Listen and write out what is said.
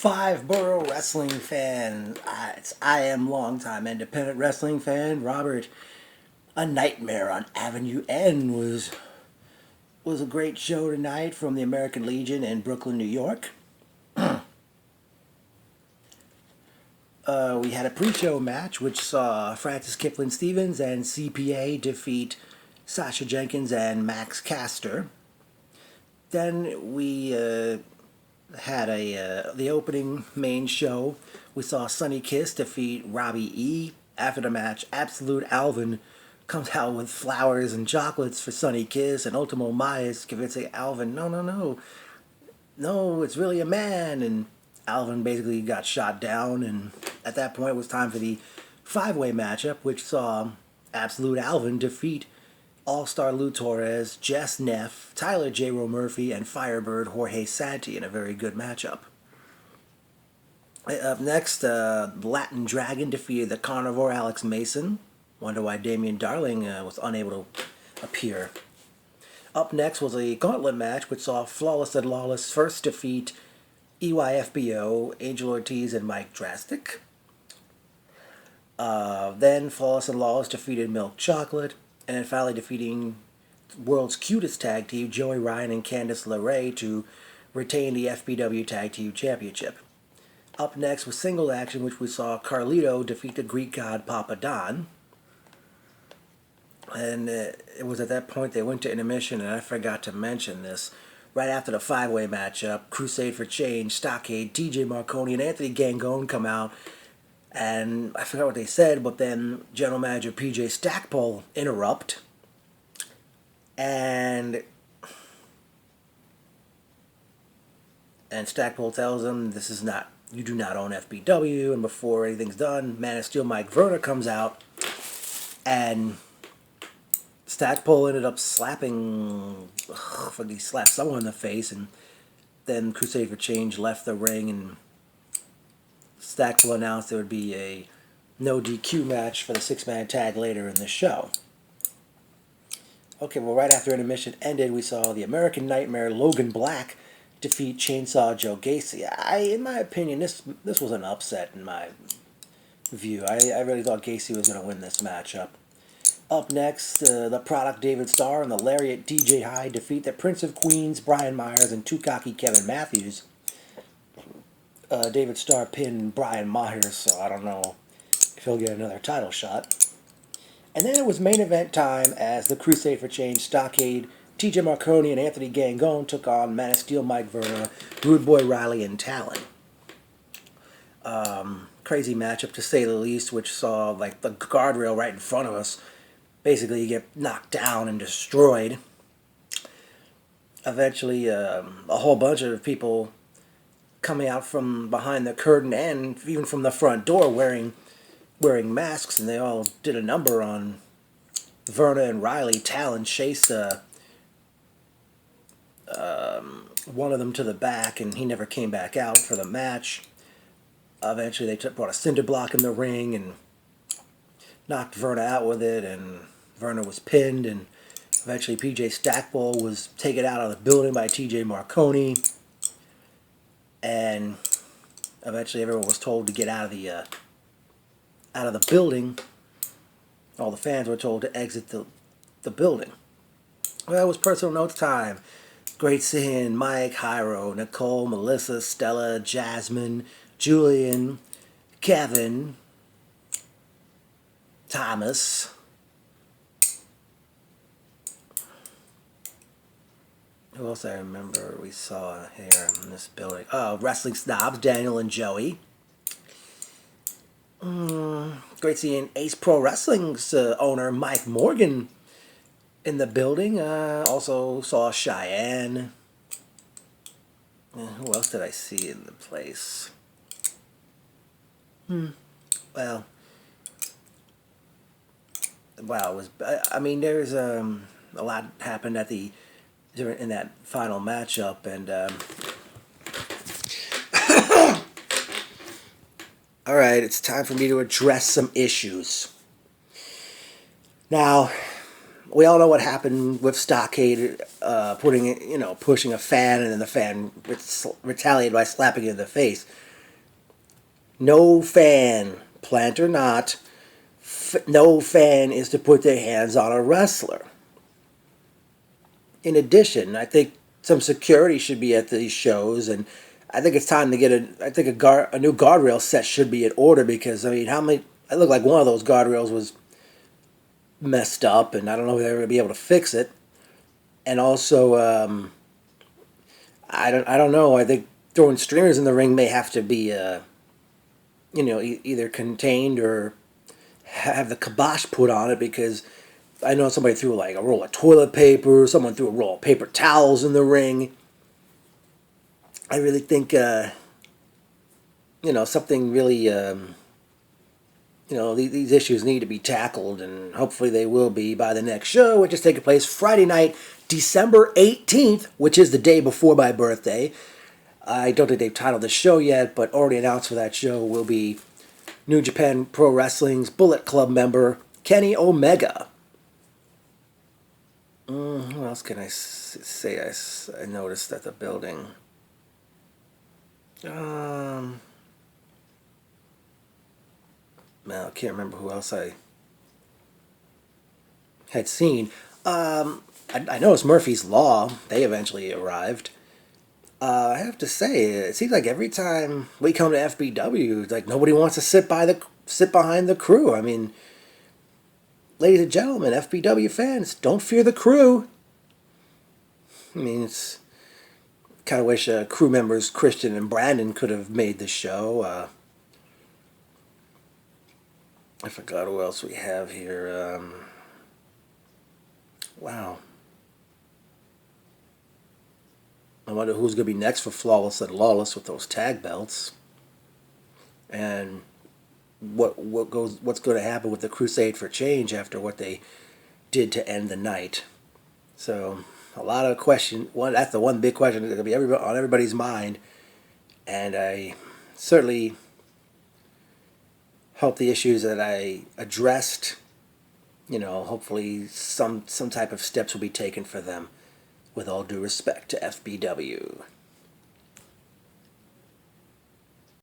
Five Borough Wrestling fan. I am longtime independent wrestling fan. Robert, A Nightmare on Avenue N was a great show tonight from the American Legion in Brooklyn, New York. We had a pre-show match which saw Francis Kipling Stevens and CPA defeat Sasha Jenkins and Max Caster. Then we had the opening main show. We saw Sonny Kiss defeat Robbie E. After the match, Absolute Alvin comes out with flowers and chocolates for Sonny Kiss, and Ultimo Myers convincing Alvin, no, it's really a man. And Alvin basically got shot down, and at that point it was time for the five-way matchup, which saw Absolute Alvin defeat All-Star Lou Torres, Jess Neff, Tyler J. Rowe Murphy, and Firebird Jorge Santi in a very good matchup. Up next, Latin Dragon defeated the Carnivore Alex Mason. Wonder why Damian Darling was unable to appear. Up next was a gauntlet match which saw Flawless and Lawless first defeat EYFBO, Angel Ortiz, and Mike Drastic. Then Flawless and Lawless defeated Milk Chocolate, and then finally defeating world's cutest tag team, Joey Ryan and Candice LeRae, to retain the FBW Tag Team Championship. Up next was single action, which we saw Carlito defeat the Greek god Papa Don. And it was at that point they went to intermission, and I forgot to mention this. Right after the five-way matchup, Crusade for Change, Stockade, TJ Marconi, and Anthony Gangone come out. And I forgot what they said, but then General Manager PJ Stackpole interrupt. And Stackpole tells him, you do not own FBW. And before anything's done, Man of Steel Mike Verna comes out. And Stackpole ended up slapping someone in the face. And then Crusade for Change left the ring, and Stackpole announced there would be a no DQ match for the six-man tag later in the show. Okay, well, right after intermission ended, we saw the American Nightmare Logan Black defeat Chainsaw Joe Gacy. In my opinion, this was an upset in my view. I really thought Gacy was going to win this matchup. Up next, the Product David Starr and the Lariat DJ Hyde defeat the Prince of Queens Brian Myers and Too Cocky Kevin Matthews. David Starr pinned Brian Myers, so I don't know if he'll get another title shot. And then it was main event time as the Crusade for Change, Stockade, TJ Marconi, and Anthony Gangone took on Man of Steel, Mike Verna, Rude Boy Riley, and Talon. Crazy matchup to say the least, which saw like the guardrail right in front of us basically get knocked down and destroyed. Eventually, a whole bunch of people coming out from behind the curtain and even from the front door wearing masks, and they all did a number on Verna and Riley. Talon chased one of them to the back, and he never came back out for the match. Eventually they brought a cinder block in the ring and knocked Verna out with it, and Verna was pinned, and eventually PJ Stackpole was taken out of the building by TJ Marconi. And eventually everyone was told to get out of the building. All the fans were told to exit the building. Well, it was personal notes time. Great seeing Mike, Hyro, Nicole, Melissa, Stella, Jasmine, Julian, Kevin, Thomas. Who else I remember we saw here in this building? Oh, Wrestling Snobs, Daniel and Joey. Great seeing Ace Pro Wrestling's owner, Mike Morgan, in the building. Also saw Cheyenne. Who else did I see in the place? Well, wow. There's a lot happened in that final matchup, and all right, it's time for me to address some issues. Now, we all know what happened with Stockade pushing a fan, and then the fan retaliated by slapping it in the face. no fan, plant or not, no fan is to put their hands on a wrestler. In addition, I think some security should be at these shows, and I think it's time to get a new guardrail set should be in order, because I mean, how many? It looked like one of those guardrails was messed up, and I don't know if they're going to be able to fix it. And also, I don't know. I think throwing streamers in the ring may have to be either contained or have the kibosh put on it, because I know somebody threw like a roll of toilet paper, someone threw a roll of paper towels in the ring. I really think, something really, these issues need to be tackled, and hopefully they will be by the next show, which is taking place Friday night, December 18th, which is the day before my birthday. I don't think they've titled the show yet, but already announced for that show will be New Japan Pro Wrestling's Bullet Club member, Kenny Omega. What else can I say I noticed at the building? Well, I can't remember who else I had seen. I noticed Murphy's Law. They eventually arrived. I have to say, it seems like every time we come to FBW, like nobody wants to sit behind the crew. I mean, ladies and gentlemen, FBW fans, don't fear the crew. I mean, it's kind of wish crew members Christian and Brandon could have made the show. I forgot who else we have here. Wow. I wonder who's going to be next for Flawless and Lawless with those tag belts, and what's going to happen with the Crusade for Change after what they did to end the night. So a lot of question. That's the one big question that's going to be on everybody's mind, and I certainly hope the issues that I addressed, hopefully some type of steps will be taken for them, with all due respect to FBW.